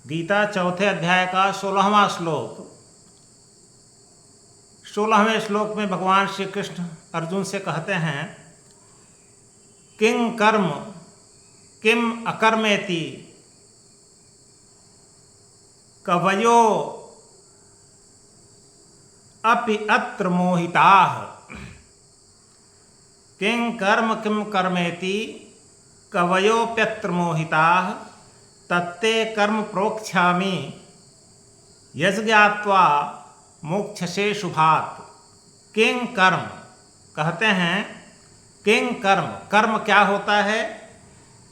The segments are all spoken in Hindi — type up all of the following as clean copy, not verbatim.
गीता चौथे अध्याय का 16वां श्लोक। 16वें श्लोक में भगवान श्री कृष्ण अर्जुन से कहते हैं, किं कर्म किम अकर्मेति कवयो अपि अत्र मोहिताः। किं कर्म किम कर्मेति कवयोप्यत्र मोहिताः तत्ते कर्म प्रोक्ष्यामि यज्ञात्वा मोक्षसे शुभात्। किं कर्म कहते हैं, किं कर्म, कर्म क्या होता है,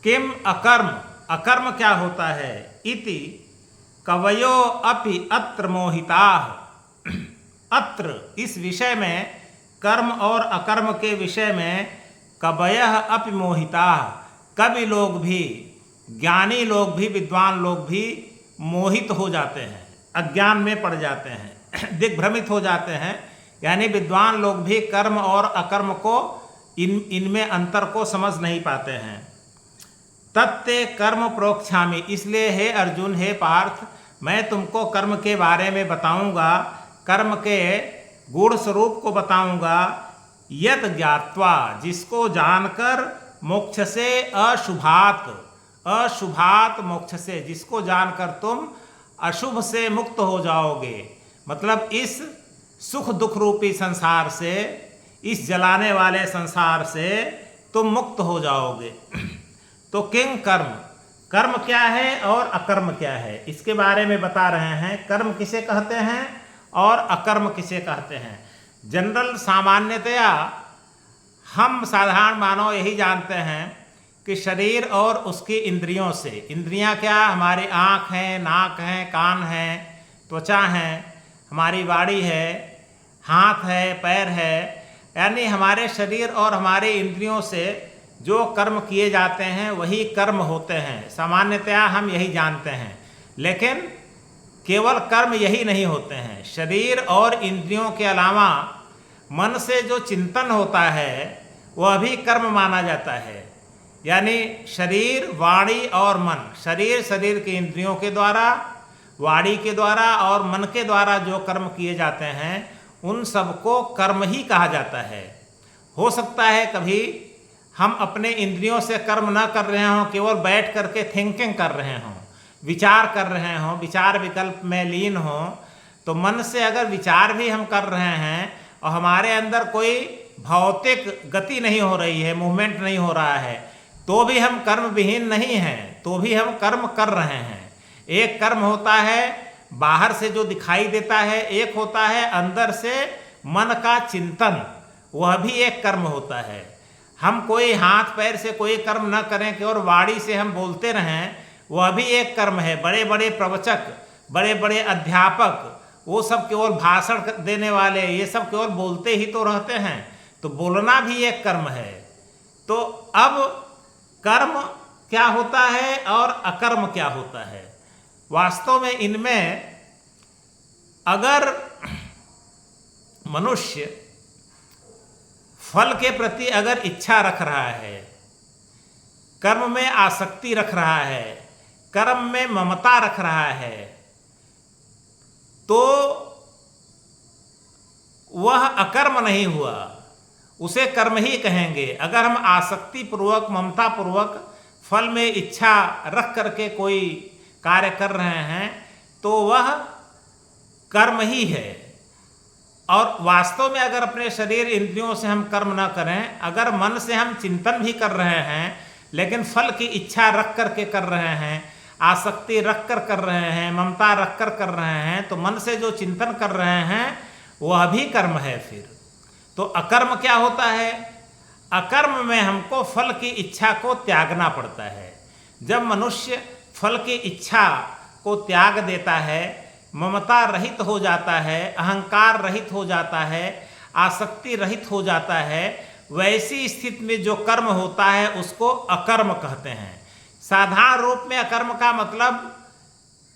किम अकर्म, अकर्म क्या होता है, इति कवयो अपि अत्र मोहिताः। अत्र इस विषय में, कर्म और अकर्म के विषय में, कवयः अपि मोहिताः, कवि लोग भी, ज्ञानी लोग भी, विद्वान लोग भी मोहित हो जाते हैं, अज्ञान में पड़ जाते हैं, दिग्भ्रमित हो जाते हैं। यानी विद्वान लोग भी कर्म और अकर्म को इनमें अंतर को समझ नहीं पाते हैं। तत्ते कर्म प्रोक्ष्यामि, इसलिए हे अर्जुन, हे पार्थ, मैं तुमको कर्म के बारे में बताऊंगा, कर्म के गूढ़ स्वरूप को बताऊंगा। यत् ज्ञात्वा, जिसको जानकर, मोक्ष से अशुभात, अशुभात मोक्ष से, जिसको जानकर तुम अशुभ से मुक्त हो जाओगे। मतलब इस सुख दुख रूपी संसार से, इस जलाने वाले संसार से तुम मुक्त हो जाओगे। तो किंग कर्म, कर्म क्या है और अकर्म क्या है, इसके बारे में बता रहे हैं। कर्म किसे कहते हैं और अकर्म किसे कहते हैं। जनरल सामान्यतया हम साधारण मानव यही जानते हैं कि शरीर और उसकी इंद्रियों से, इंद्रियां क्या, हमारी आँख हैं, नाक हैं, कान हैं, त्वचा हैं, हमारी वाणी है, हाथ है, पैर है, यानी हमारे शरीर और हमारे इंद्रियों से जो कर्म किए जाते हैं वही कर्म होते हैं। सामान्यतया हम यही जानते हैं, लेकिन केवल कर्म यही नहीं होते हैं। शरीर और इंद्रियों के अलावा मन से जो चिंतन होता है वह भी कर्म माना जाता है। यानी शरीर, वाणी और मन, शरीर के इंद्रियों के द्वारा, वाणी के द्वारा और मन के द्वारा जो कर्म किए जाते हैं उन सबको कर्म ही कहा जाता है। हो सकता है कभी हम अपने इंद्रियों से कर्म न कर रहे हों, केवल बैठ करके थिंकिंग कर रहे हों, विचार कर रहे हों, विचार विकल्प में लीन हों, तो मन से अगर विचार भी हम कर रहे हैं और हमारे अंदर कोई भौतिक गति नहीं हो रही है, मूवमेंट नहीं हो रहा है, तो भी हम कर्म विहीन नहीं हैं, तो भी हम कर्म कर रहे हैं। एक कर्म होता है बाहर से जो दिखाई देता है, एक होता है अंदर से मन का चिंतन, वह भी एक कर्म होता है। हम कोई हाथ पैर से कोई कर्म न करें कि और वाणी से हम बोलते रहें, वह भी एक कर्म है। बड़े बड़े प्रवचक, बड़े बड़े अध्यापक, वो सब केवल भाषण देने वाले, ये सब केवल बोलते ही तो रहते हैं, तो बोलना भी एक कर्म है। तो अब कर्म क्या होता है और अकर्म क्या होता है। वास्तव में इनमें अगर मनुष्य फल के प्रति अगर इच्छा रख रहा है, कर्म में आसक्ति रख रहा है, कर्म में ममता रख रहा है, तो वह अकर्म नहीं हुआ, उसे कर्म ही कहेंगे। अगर हम आसक्ति पूर्वक, ममता पूर्वक फल में इच्छा रख करके कोई कार्य कर रहे हैं तो वह कर्म ही है। और वास्तव में अगर अपने शरीर इंद्रियों से हम कर्म न करें, अगर मन से हम चिंतन भी कर रहे हैं लेकिन फल की इच्छा रख करके कर रहे हैं, आसक्ति रख कर रहे हैं, ममता रख कर रहे हैं, तो मन से जो चिंतन कर रहे हैं वह भी कर्म है। फिर तो अकर्म क्या होता है। अकर्म में हमको फल की इच्छा को त्यागना पड़ता है। जब मनुष्य फल की इच्छा को त्याग देता है, ममता रहित हो जाता है, अहंकार रहित हो जाता है, आसक्ति रहित हो जाता है, वैसी स्थिति में जो कर्म होता है उसको अकर्म कहते हैं। साधारण रूप में अकर्म का मतलब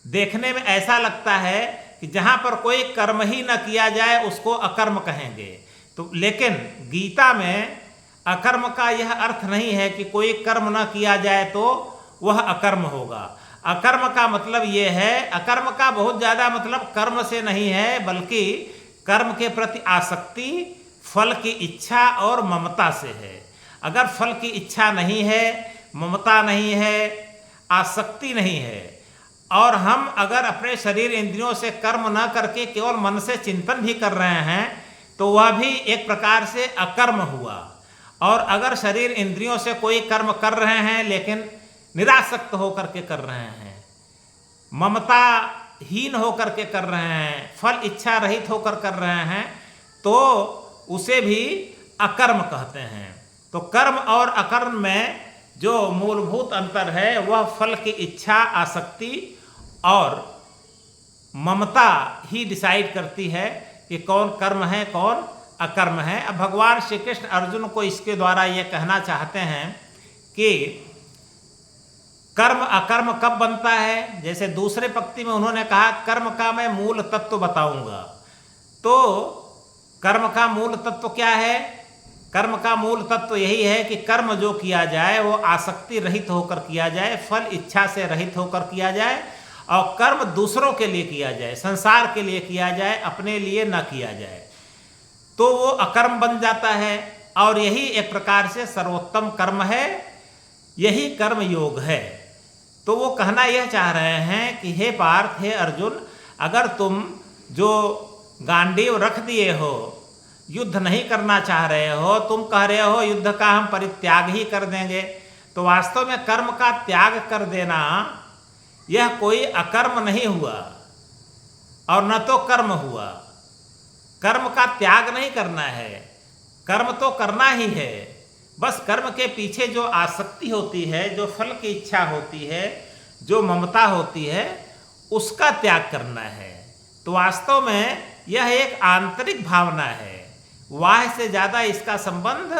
देखने में ऐसा लगता है कि जहाँ पर कोई कर्म ही न किया जाए उसको अकर्म कहेंगे। तो लेकिन गीता में अकर्म का यह अर्थ नहीं है कि कोई कर्म न किया जाए तो वह अकर्म होगा। अकर्म का मतलब ये है, अकर्म का बहुत ज़्यादा मतलब कर्म से नहीं है, बल्कि कर्म के प्रति आसक्ति, फल की इच्छा और ममता से है। अगर फल की इच्छा नहीं है, ममता नहीं है, आसक्ति नहीं है, और हम अगर अपने शरीर इंद्रियों से कर्म न करके केवल मन से चिंतन भी कर रहे हैं, तो वह भी एक प्रकार से अकर्म हुआ। और अगर शरीर इंद्रियों से कोई कर्म कर रहे हैं लेकिन निरासक्त होकर के कर रहे हैं, ममता हीन होकर के कर रहे हैं, फल इच्छा रहित होकर कर रहे हैं, तो उसे भी अकर्म कहते हैं। तो कर्म और अकर्म में जो मूलभूत अंतर है वह फल की इच्छा, आसक्ति और ममता ही डिसाइड करती है कि कौन कर्म है कौन अकर्म है। अब भगवान श्री कृष्ण अर्जुन को इसके द्वारा ये कहना चाहते हैं कि कर्म अकर्म कब बनता है। जैसे दूसरे पंक्ति में उन्होंने कहा कर्म का मैं मूल तत्व बताऊंगा। तो कर्म का मूल तत्व क्या है? कर्म का मूल तत्व यही है कि कर्म जो किया जाए वो आसक्ति रहित होकर किया जाए, फल इच्छा से रहित होकर किया जाए, और कर्म दूसरों के लिए किया जाए, संसार के लिए किया जाए, अपने लिए न किया जाए, तो वो अकर्म बन जाता है। और यही एक प्रकार से सर्वोत्तम कर्म है, यही कर्म योग है। तो वो कहना यह चाह रहे हैं कि हे पार्थ, हे अर्जुन, अगर तुम जो गांडीव रख दिए हो, युद्ध नहीं करना चाह रहे हो, तुम कह रहे हो युद्ध का हम परित्याग ही कर देंगे, तो वास्तव में कर्म का त्याग कर देना यह कोई अकर्म नहीं हुआ और न तो कर्म हुआ। कर्म का त्याग नहीं करना है, कर्म तो करना ही है। बस कर्म के पीछे जो आसक्ति होती है, जो फल की इच्छा होती है, जो ममता होती है, उसका त्याग करना है। तो वास्तव में यह एक आंतरिक भावना है, वाह से ज़्यादा इसका संबंध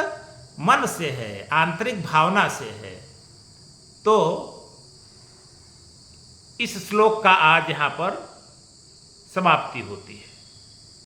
मन से है, आंतरिक भावना से है। तो इस श्लोक का आज यहाँ पर समाप्ति होती है।